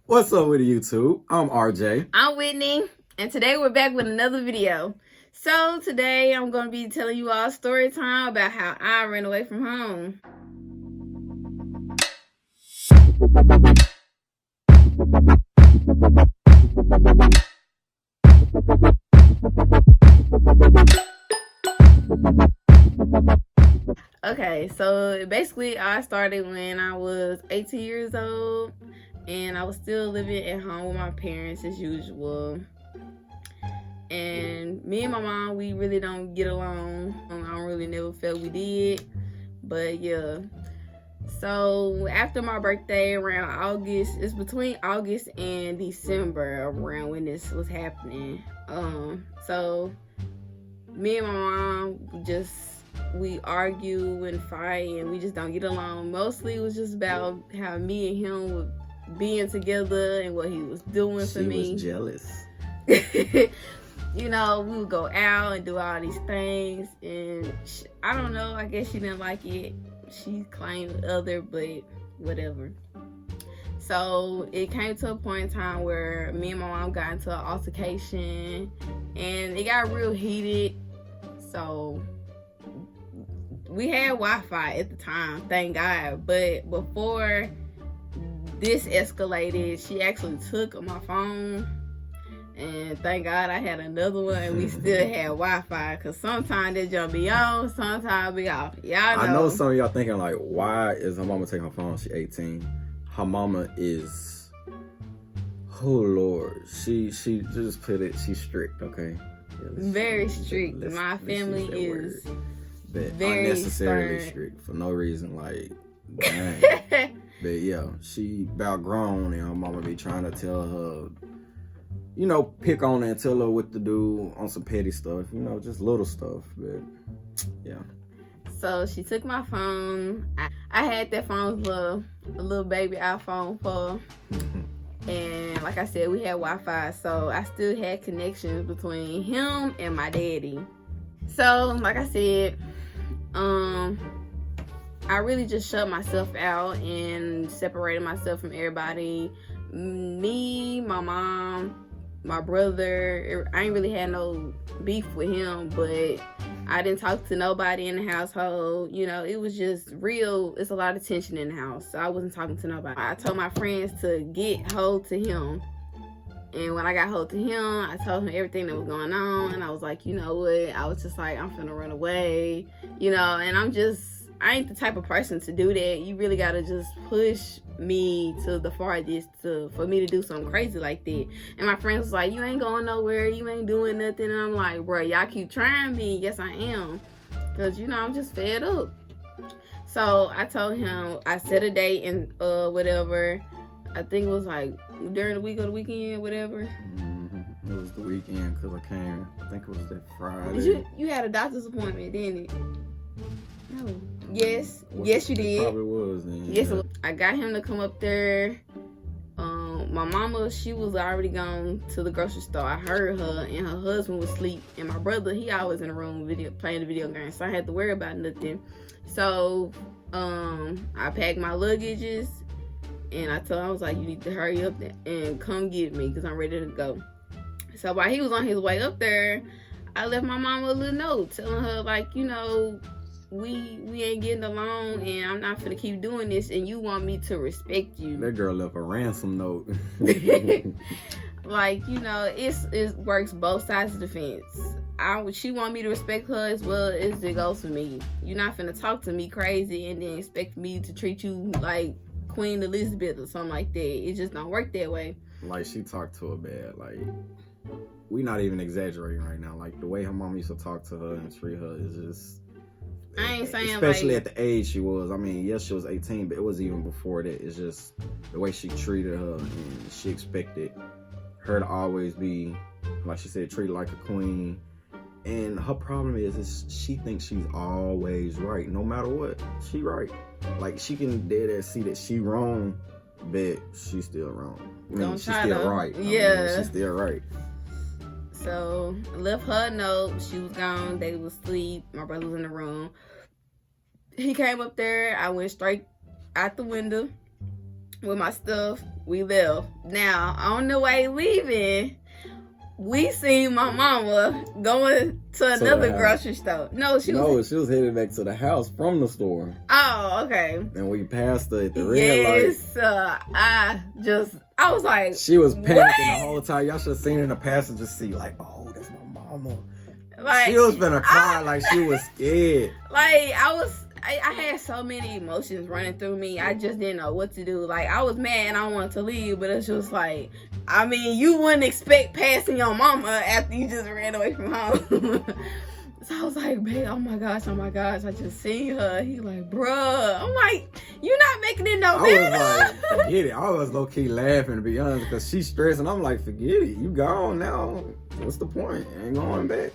What's up with YouTube? I'm RJ. I'm Whitney, and today we're back with another video. So today I'm going to be telling you all story time about how I ran away from home. Okay, so basically I started when I was 18 years old, and I was still living at home with my parents as usual. And me and my mom, we really don't get along. I don't really never felt we did, but yeah. So after my birthday, around August, it's between August and December around when this was happening. So me and my mom we argue and fight, and we just don't get along. Mostly it was just about how me and him were being together and what he was doing for me. She was jealous. You know, we would go out and do all these things, and I don't know, I guess she didn't like it. She claimed other, but whatever. So it came to a point in time where me and my mom got into an altercation, and it got real heated. So we had Wi-Fi at the time, thank God. But before this escalated, she actually took my phone. And thank God I had another one, and we still had Wi-Fi. Because sometimes that jump be on, sometimes be off. Y'all know. I know some of y'all thinking like, why is her mama taking her phone? She's 18. Her mama is, oh Lord, she just put it. She's strict, okay? Yeah, very strict. My family is very unnecessarily stern. strict for no reason. Like, dang. But yeah, she about grown, and her mama be trying to tell her, you know, pick on her and tell her what to do on some petty stuff, you know, just little stuff, but yeah. So she took my phone. I had that phone a little baby iPhone 4. And like I said, we had Wi-Fi, so I still had connections between him and my daddy. So like I said, I really just shut myself out and separated myself from everybody. Me, my mom, my brother. I ain't really had no beef with him, but I didn't talk to nobody in the household. You know, it was just real. It's a lot of tension in the house, so I wasn't talking to nobody. I told my friends to get hold to him, and when I got hold to him, I told him everything that was going on, and I was like, you know what, I was just like, I'm finna run away, you know. And I ain't the type of person to do that. You really gotta just push me to the farthest for me to do something crazy like that. And my friends was like, you ain't going nowhere, you ain't doing nothing. And I'm like, bro, y'all keep trying me. Yes, I am. Because, you know, I'm just fed up. So I told him, I set a date and whatever. I think it was like during the week or the weekend, whatever. It was the weekend because I think it was that Friday. You had a doctor's appointment, didn't it? No. Yes, you did. It probably was then. Yes, yeah. I got him to come up there. My mama, she was already gone to the grocery store. I heard her, and her husband was asleep. And my brother, he always in the room playing the video game, so I had to worry about nothing. So I packed my luggages, and I told him, I was like, you need to hurry up and come get me because I'm ready to go. So while he was on his way up there, I left my mama a little note telling her, like, you know, we ain't getting along, and I'm not gonna keep doing this, and you want me to respect you. That girl left a ransom note. Like, you know, it works both sides of the fence. She want me to respect her as well as it goes for me. You're not finna talk to me crazy and then expect me to treat you like Queen Elizabeth or something like that. It just don't work that way. Like, she talked to her bad. Like, we not even exaggerating right now. Like, the way her mom used to talk to her and treat her is just, I ain't saying, especially at the age she was. I mean, yes, she was 18, but it was even before that. It's just the way she treated her, and she expected her to always be, like she said, treated like a queen. And her problem is she thinks she's always right, no matter what. She right. Like, she can dead ass see that she wrong, but she's still wrong. I mean, she's still right. Yeah, she's still right. So I left her a note. She was gone. They was asleep. My brother was in the room. He came up there. I went straight out the window. with my stuff. We left. Now, on the way leaving, we seen my mama going to another grocery store. She was headed back to the house from the store. Oh, okay. And we passed her at the red light. Yes, I was like, she was panicking the whole time. Y'all should have seen her in the passenger seat, like, oh, that's my mama. Like, she was gonna cry, like she was scared. Like, I had so many emotions running through me. I just didn't know what to do. Like, I was mad and I wanted to leave, but it's just like, I mean, you wouldn't expect passing your mama after you just ran away from home. So I was like, babe, oh my gosh, I just seen her. He like, bruh. I'm like, you not making it no better. I was like, forget it. I was low-key laughing, to be honest, because she's stressed, and I'm like, forget it. You gone now. What's the point? Ain't going back.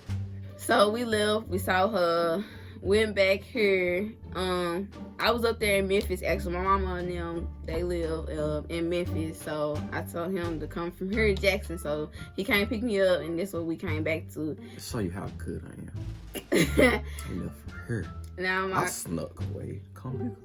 So we left. We saw her. Went back here. I was up there in Memphis. Actually, my mama and them, they live in Memphis. So I told him to come from here to Jackson. So he came pick me up, and this is what we came back to. Show you how good I am. I left for her. Now I snuck away. Come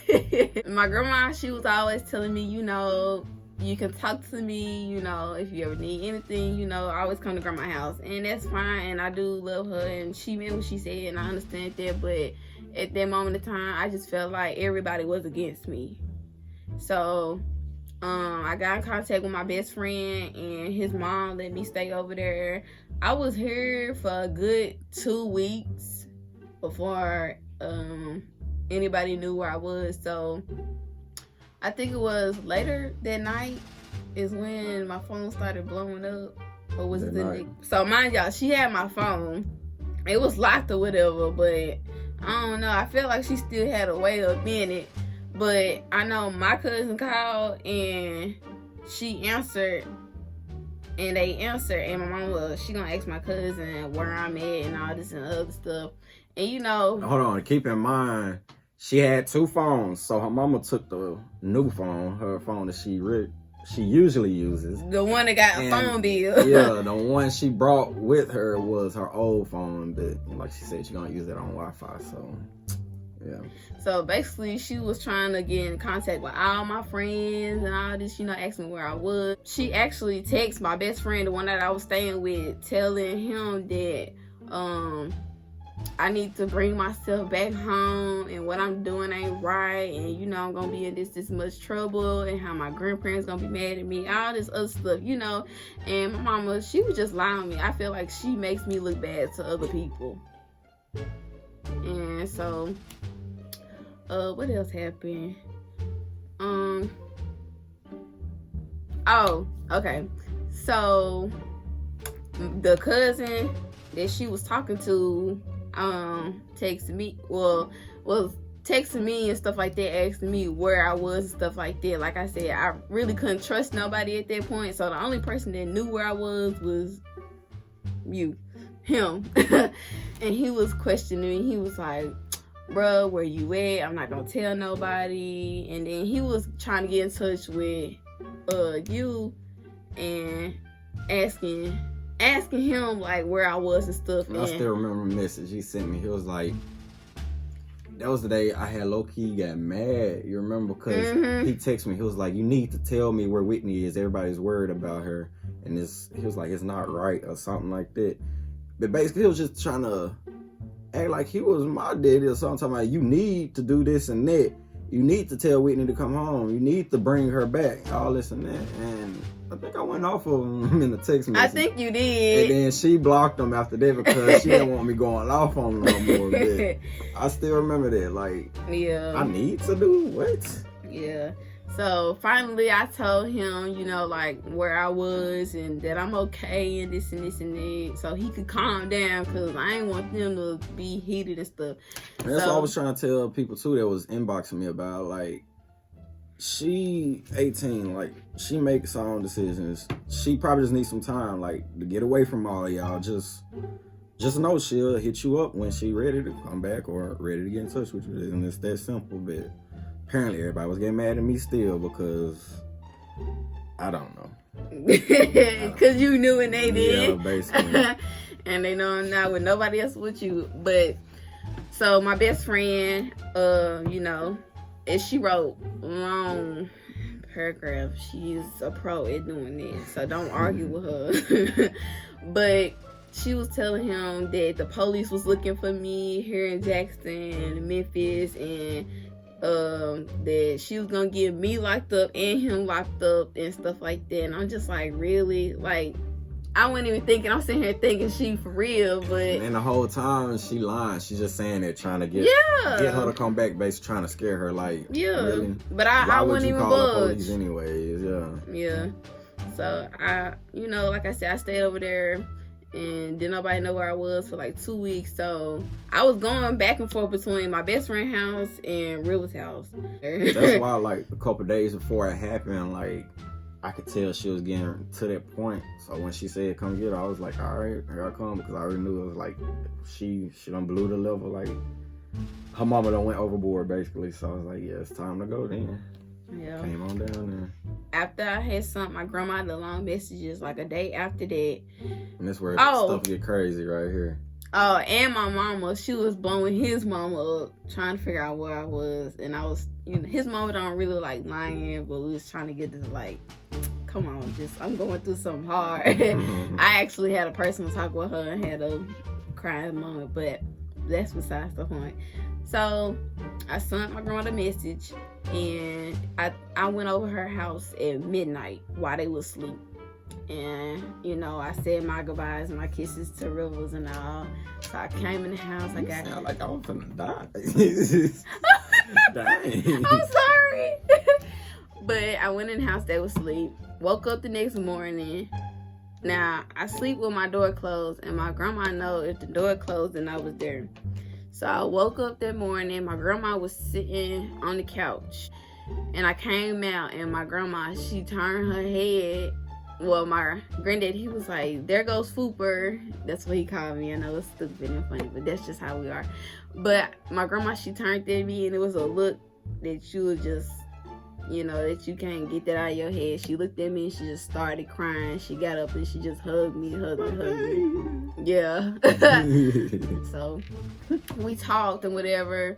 pick up. My grandma, she was always telling me, you can talk to me, if you ever need anything, I always come to grandma's house. And that's fine, and I do love her, and she meant what she said, and I understand that. But at that moment in time, I just felt like everybody was against me. So I got in contact with my best friend, and his mom let me stay over there. I was here for a good 2 weeks before anybody knew where I was. So I think it was later that night is when my phone started blowing up. Or was it the next? So mind y'all, she had my phone. It was locked or whatever, but I don't know. I feel like she still had a way of being it. But I know my cousin called and she answered. And they answered, and my mom she gonna ask my cousin where I'm at and all this and other stuff. And hold on, keep in mind, she had 2 phones, so her mama took the new phone, her phone that she usually uses. The one that got a phone bill. Yeah, the one she brought with her was her old phone, but like she said, she gonna use it on Wi-Fi, so yeah. So basically, she was trying to get in contact with all my friends and all this, asking me where I was. She actually texted my best friend, the one that I was staying with, telling him that I need to bring myself back home and what I'm doing ain't right, and I'm gonna be in this much trouble, and how my grandparents gonna be mad at me, all this other stuff, And my mama, she was just lying on me. I feel like she makes me look bad to other people. And so what else happened? Oh, okay. So the cousin that she was talking to texted me, was texting me and stuff like that, asking me where I was and stuff like that. Like I said, I really couldn't trust nobody at that point, so the only person that knew where I was him. And he was questioning me. He was like, bruh, where you at? I'm not gonna tell nobody. And then he was trying to get in touch with you and asking him like where I was and stuff. I still remember a message he sent me. He was like, that was the day I had low-key got mad. You remember? Because he texted me. He was like, you need to tell me where Whitney is. Everybody's worried about her. And he was like, it's not right or something like that. But basically, he was just trying to act like he was my daddy or something. Talking about, you need to do this and that. You need to tell Whitney to come home. You need to bring her back. All this and that. And I think I went off of him in the text message. I think you did. And then she blocked him after that because she didn't want me going off on him no more. But I still remember that. Like, yeah, I need to do what? Yeah. So finally I told him, like where I was and that I'm okay and this and this and that, so he could calm down, because I ain't want them to be heated and stuff. And that's what I was trying to tell people too that was inboxing me about. Like, she 18, like she makes her own decisions. She probably just needs some time, like, to get away from all of y'all. Just know she'll hit you up when she ready to come back or ready to get in touch with you. And it's that simple. But apparently everybody was getting mad at me still because I don't know. Because you knew and they did. Yeah, basically. And they know now with nobody else with you. But so my best friend, and she wrote long paragraph. She's a pro at doing it, so don't argue with her. But she was telling him that the police was looking for me here in Jackson, Memphis, and that she was gonna get me locked up and him locked up and stuff like that. And I'm just like, really? Like, I wasn't even thinking. I'm sitting here thinking she for real, but and the whole time she lying. She's just saying it, trying to get her to come back, basically trying to scare her. Like, really? But I wouldn't even call the budge. police anyways? Yeah. So I, like I said, I stayed over there, and didn't nobody know where I was for like 2 weeks. So I was going back and forth between my best friend's house and River's house. That's why, like, a couple days before it happened, like, I could tell she was getting to that point. So when she said come get her, I was like, all right, here I come, because I already knew it was like she done blew the level. Like, her mama done went overboard basically. So I was like, yeah, it's time to go then. Yeah. Came on down there. After I had sent my grandma the long messages, like a day after that. And that's where stuff get crazy right here. Oh, and my mama, she was blowing his mama up, trying to figure out where I was. And I was, his mama don't really like lying, but we was trying to get this, like, come on, I'm going through something hard. I actually had a personal talk with her and had a crying moment, but that's besides the point. So I sent my grandma a message, and I went over her house at midnight while they was asleep. And, I said my goodbyes and my kisses to Rivers and all. So I came in the house. I got sound like I was finna die. Dang. I'm sorry. But I went in the house, they was asleep. Woke up the next morning. Now, I sleep with my door closed, and my grandma know if the door closed, then I was there. So I woke up that morning. My grandma was sitting on the couch. And I came out, and my grandma, she turned her head. Well, my granddad, he was like, there goes Fooper. That's what he called me. I know it's stupid and funny, but that's just how we are. But my grandma, she turned at me, and it was a look that you would just, that you can't get that out of your head. She looked at me, and she just started crying. She got up, and she just hugged me. Yeah. So we talked and whatever.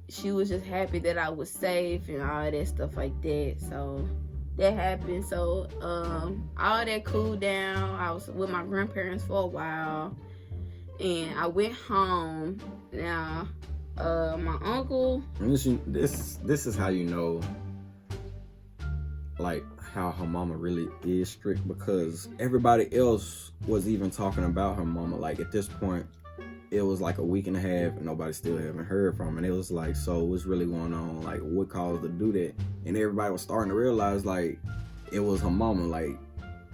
She was just happy that I was safe and all that stuff like that. So that happened. So all that cooled down. I was with my grandparents for a while, and I went home. Now my uncle, this is how you know, like, how her mama really is strict, because everybody else was even talking about her mama. Like, at this point, it was like a week and a half and nobody still haven't heard from her. And it was like, so what's really going on? Like, what caused her to do that? And everybody was starting to realize, like, it was her mama. Like,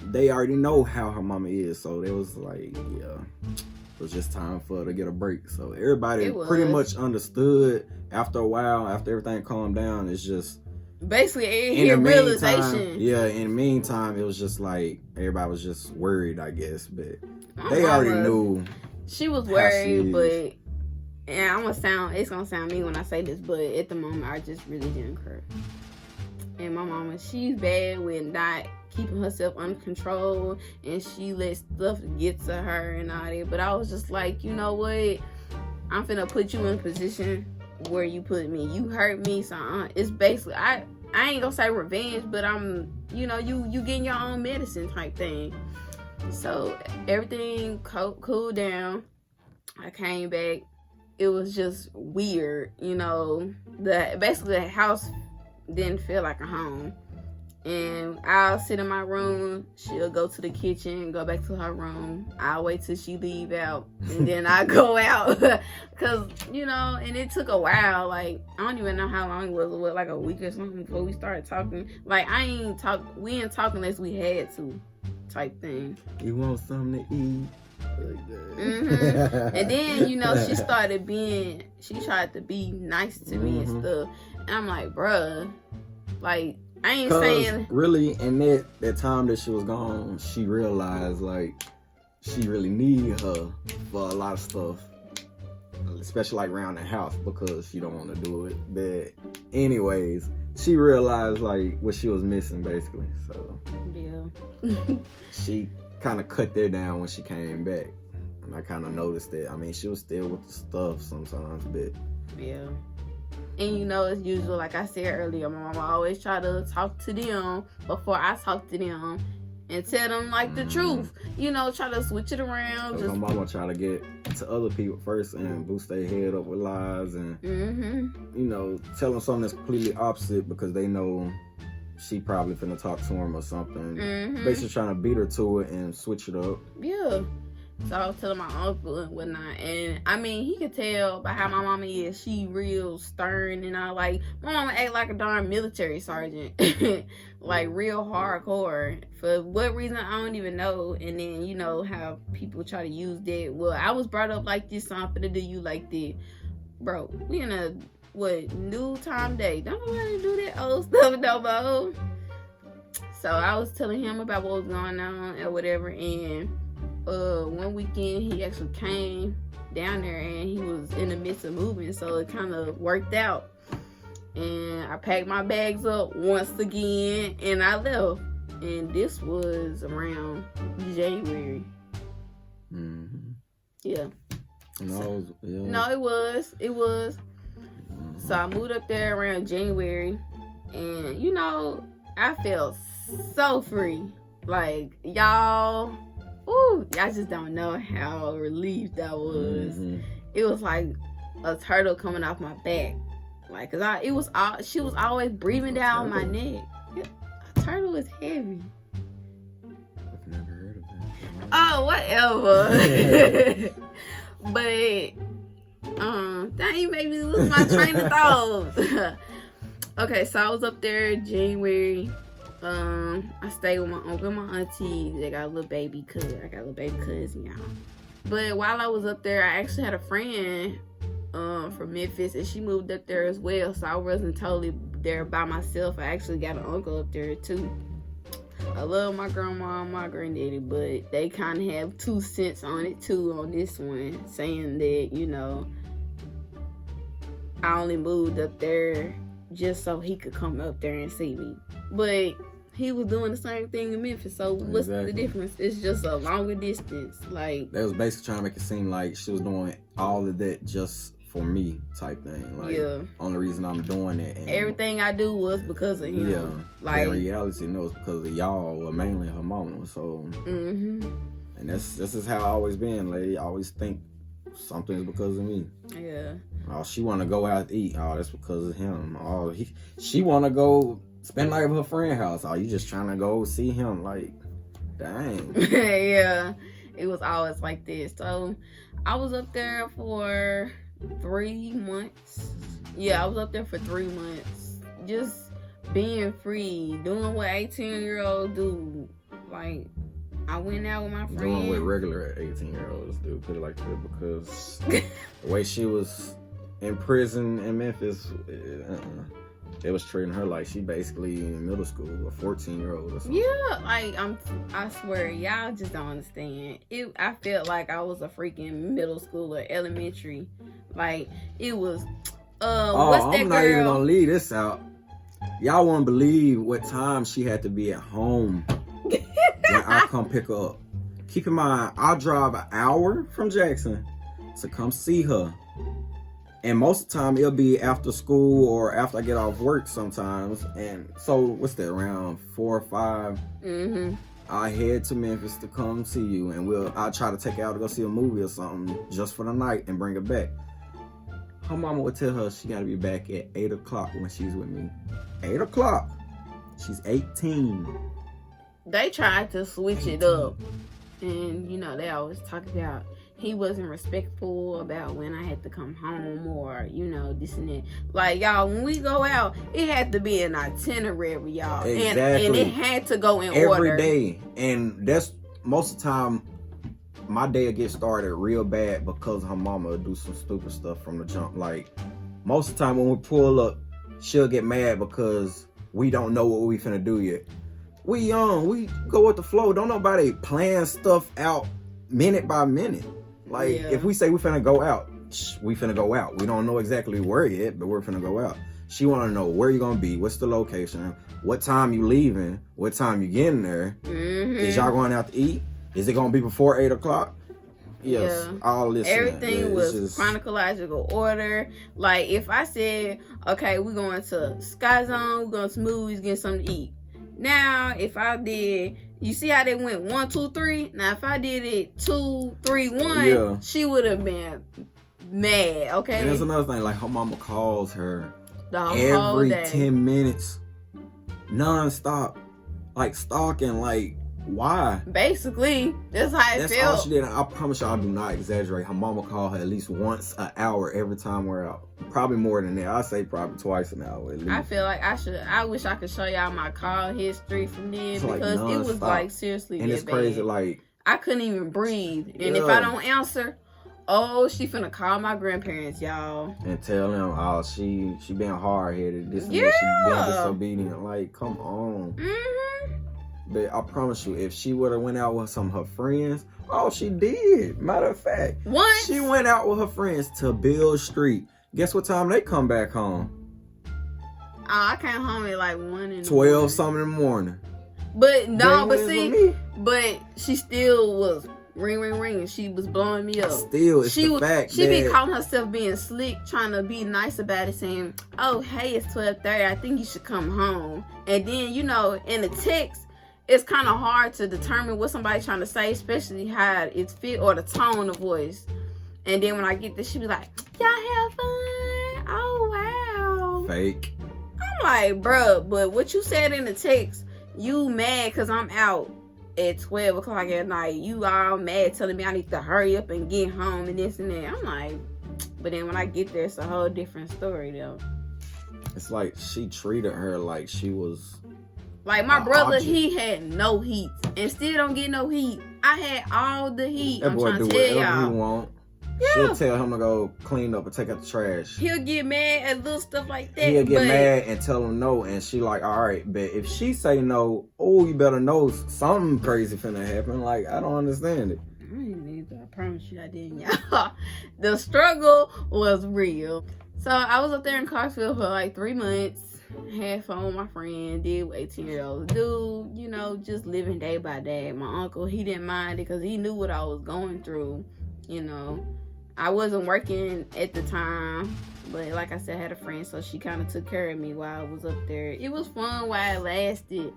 they already know how her mama is. So it was like, yeah, it was just time for her to get a break. So everybody pretty much understood after a while, after everything calmed down. It's just basically a realization. Yeah, in the meantime, it was just like everybody was just worried, I guess. But they already knew. She was worried, but and it's gonna sound mean when I say this, but at the moment I just really didn't care. And my mama, she's bad with not keeping herself under control, and she lets stuff get to her and all that. But I was just like, you know what? I'm finna put you in a position where you put me. You hurt me, so it's basically I ain't gonna say revenge, but I'm you getting your own medicine type thing. So everything cooled down. I came back. It was just weird, basically the house didn't feel like a home. And I'll sit in my room. She'll go to the kitchen, go back to her room. I'll wait till she leave out, and then I go out. Cause and it took a while. Like, I don't even know how long it was. Like a week or something before we started talking. Like, we ain't talking unless we had to. Type thing. You want something to eat? Like that. Mm-hmm. And then she tried to be nice to me and stuff, and I'm like, bruh, like, I ain't saying really. In that time that she was gone, she realized, like, she really needed her for a lot of stuff, especially like around the house, because she don't want to do it. But anyways, she realized, like, what she was missing, basically. So yeah. She kind of cut that down when she came back, and I kind of noticed that. I mean, she was still with the stuff sometimes, but yeah. And you know, as usual, like I said earlier, my mama always try to talk to them before I talk to them and tell them like the truth. You know, try to switch it around. Just... my mama try to get to other people first and boost their head up with lies and you know, tell them something that's completely opposite because they know she probably finna talk to him or something. Basically trying to beat her to it and switch it up. Yeah. So I was telling my uncle and whatnot, and I mean, he could tell by how my mama is. She real stern and all. Like, my mama act like a darn military sergeant. Like, real hardcore. For what reason, I don't even know. And then, you know, how people try to use that. Well, I was brought up like this, so I'm finna do you like that. Bro, we in a, new time day. Don't nobody do that old stuff no more. So I was telling him about what was going on and whatever, and one weekend he actually came down there and he was in the midst of moving, so it kind of worked out. And I packed my bags up once again and I left. And this was around January. Yeah. No, No, it was. So I moved up there around January, and you know, I felt so free. Like, y'all just don't know how relieved I was. It was like a turtle coming off my back. Like, she was always breathing down my neck. A turtle is heavy. I've never heard of that. Oh, whatever. But, dang, you made me lose my train of thought. Okay, so I was up there January. I stayed with my uncle and my auntie. They got a little baby cousin. I got a little baby cousin, y'all. But while I was up there, I actually had a friend from Memphis, and she moved up there as well. So I wasn't totally there by myself. I actually got an uncle up there too. I love my grandma and my granddaddy, but they kind of have 2 cents on it too on this one, saying that, you know, I only moved up there just so he could come up there and see me. But he was doing the same thing in Memphis, so what's the difference? It's just a longer distance. Like, they was basically trying to make it seem like she was doing all of that just for me type thing. Like, only reason I'm doing it. And everything I do was because of him. Yeah. Like, in reality, no, it's because of y'all, or mainly her mama. So, and this is how I always been. Lady, I always think something is because of me. Yeah. Oh, she want to go out to eat. Oh, that's because of him. Oh, she want to go spend night at her friend's house. Oh, you just trying to go see him. Like, dang. Yeah. It was always like this. So, I was up there for 3 months. Yeah, I was up there for 3 months. Just being free. Doing what 18-year-olds do. Like, I went out with my friend. Doing what regular 18-year-olds do. Put it like that. Because the way she was in prison in Memphis, they was treating her like she basically in middle school, a 14-year-old or something. Yeah, like, I swear, y'all just don't understand. I felt like I was a freaking middle schooler, elementary. Like, it was, what's that girl? I'm not even gonna leave this out. Y'all won't believe what time she had to be at home when I come pick her up. Keep in mind, I'll drive an hour from Jackson to come see her. And most of the time, it'll be after school or after I get off work sometimes. And so, what's that, around 4 or 5? I head to Memphis to come see you. And I'll try to take her out to go see a movie or something just for the night and bring her back. Her mama would tell her she got to be back at 8 o'clock when she's with me. 8 o'clock. She's 18. They tried to switch it up. And, you know, they always talk about he wasn't respectful about when I had to come home or, you know, this and that. Like, y'all, when we go out, it had to be an itinerary, y'all. Exactly. And it had to go in every order. Every day. And that's most of the time, my day will get started real bad because her mama will do some stupid stuff from the jump. Like, most of the time when we pull up, she'll get mad because we don't know what we finna do yet. We young, we go with the flow. Don't nobody plan stuff out minute by minute. Like, if we say we finna go out, we finna go out. We don't know exactly where yet, but we're finna go out. She wanna know where you gonna be, what's the location, what time you leaving, what time you getting there. Is y'all going out to eat? Is it gonna be before 8 o'clock? Yes, Yeah. all this. Everything was chronological order. Like if I said, okay, we're going to Sky Zone, we're going to movies, get something to eat. Now, if I did, you see how they went 1, 2, 3. Now, if I did it 2, 3, 1, she would have been mad. Okay. And there's another thing, like her mama calls her whole day. 10 minutes, non-stop, like stalking. Like, why? Basically, that's how it felt. That's all she did. I promise you, I do not exaggerate. Her mama called her at least once an hour every time we're out. Probably more than that. I say probably twice an hour at least. I feel like I wish I could show y'all my call history from then, it's because like it was like seriously. And it's crazy. Like, I couldn't even breathe, and if I don't answer, she finna call my grandparents, y'all, and tell them, oh, she being hard headed. This and that, she being disobedient. Like, come on. Mm-hmm. But I promise you, if she would have went out with some of her friends, she did. Matter of fact, once she went out with her friends to Bill Street. Guess what time they come back home? I came home at like 1 in the 12 morning. something in the morning. But no, but see, but she still was ring, ring, ring, and she was blowing me up. Still, it's the fact she be calling herself being slick, trying to be nice about it, saying, "Oh, hey, it's 12:30. I think you should come home." And then, you know, in the text, it's kind of hard to determine what somebody's trying to say, especially how it's fit or the tone of voice. And then when I get this, she be like, "Y'all have fun? Oh, wow." Fake. I'm like, bruh, but what you said in the text, you mad because I'm out at 12 o'clock at night. You all mad telling me I need to hurry up and get home and this and that. I'm like, but then when I get there, it's a whole different story, though. It's like she treated her like she was... Like my brother, he had no heat and still don't get no heat. I had all the heat. That boy do whatever he want. Yeah. She'll tell him to go clean up and take out the trash. He'll get mad at little stuff like that. He'll get mad and tell him no, and she like, all right, but if she say no, you better know something crazy finna happen. Like, I don't understand it. I didn't either. I promise you I didn't, y'all. The struggle was real. So I was up there in Clarksville for like 3 months. Had fun with my friend, did what 18-year-olds do, you know, just living day by day. My uncle, he didn't mind it because he knew what I was going through, you know. I wasn't working at the time, but like I said, I had a friend, so she kind of took care of me while I was up there. It was fun while it lasted.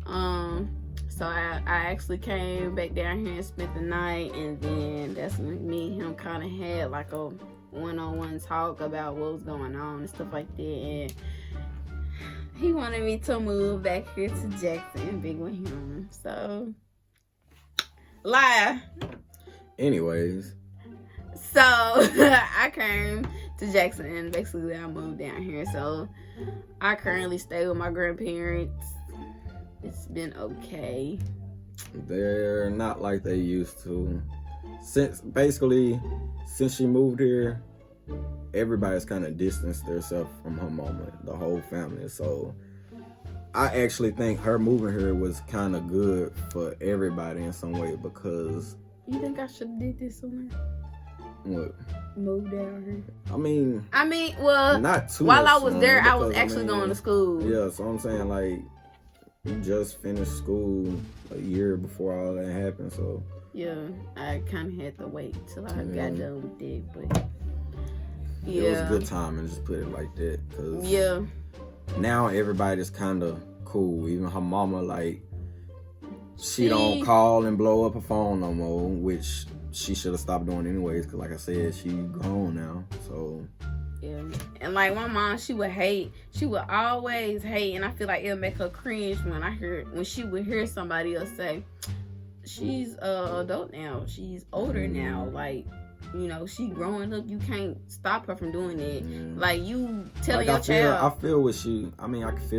So I actually came back down here and spent the night, and then that's when me and him kind of had like a one-on-one talk about what was going on and stuff like that. And he wanted me to move back here to Jackson and be with him. So, lie. Anyways. So, I came to Jackson and basically I moved down here. So, I currently stay with my grandparents. It's been okay. They're not like they used to. Since she moved here, everybody's kind of distanced themselves from her mama, the whole family. So I actually think her moving here was kind of good for everybody in some way, because... You think I should have did this sooner? What? Move down here. I mean, well, not too while much I was there, I was actually going to school. Yeah, so I'm saying, like, you just finished school a year before all that happened, so... Yeah, I kind of had to wait till I got done with it, but... Yeah. It was a good time, and just put it like that. Cause yeah. Now everybody's kind of cool. Even her mama, like, she don't call and blow up her phone no more, which she should have stopped doing anyways. Because, like I said, she grown now. So. Yeah. And like my mom, she would hate. She would always hate, and I feel like it'll make her cringe when she would hear somebody else say, "She's adult now. She's older now." Like, you know, she growing up. You can't stop her from doing it. Yeah. Like, you telling your child. I can feel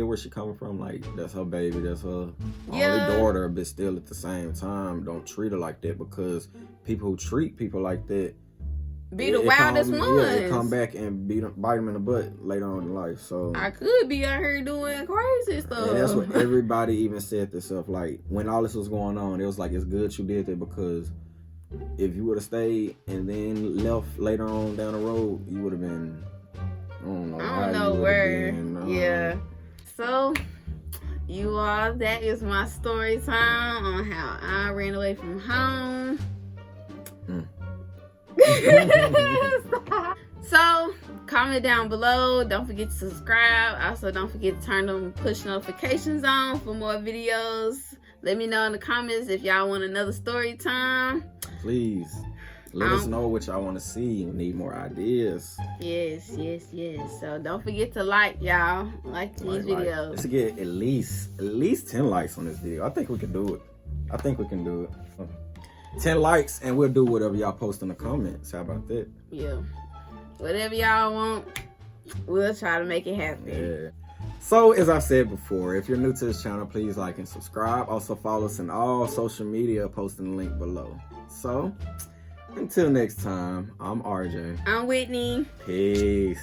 where she coming from. Like, that's her baby. That's her only daughter. But still, at the same time, don't treat her like that, because people who treat people like that be the wildest ones. Yeah, they come back and bite them in the butt later on in life. So I could be out here doing crazy stuff. And that's what everybody even said this stuff. Like, when all this was going on, it was like, it's good you did that, because if you would have stayed and then left later on down the road, you would have been, I don't know where. Yeah. So, you all, that is my story time on how I ran away from home. So, comment down below. Don't forget to subscribe. Also, don't forget to turn them push notifications on for more videos. Let me know in the comments if y'all want another story time. Please. Let us know what y'all want to see. We need more ideas. Yes. So don't forget to like, y'all. Like these videos. Let's get at least 10 likes on this video. I think we can do it. 10 likes and we'll do whatever y'all post in the comments. How about that? Yeah. Whatever y'all want, we'll try to make it happen. Yeah. So, as I said before, if you're new to this channel, please like and subscribe. Also, follow us in all social media, posting the link below. So, until next time, I'm RJ. I'm Whitney. Peace.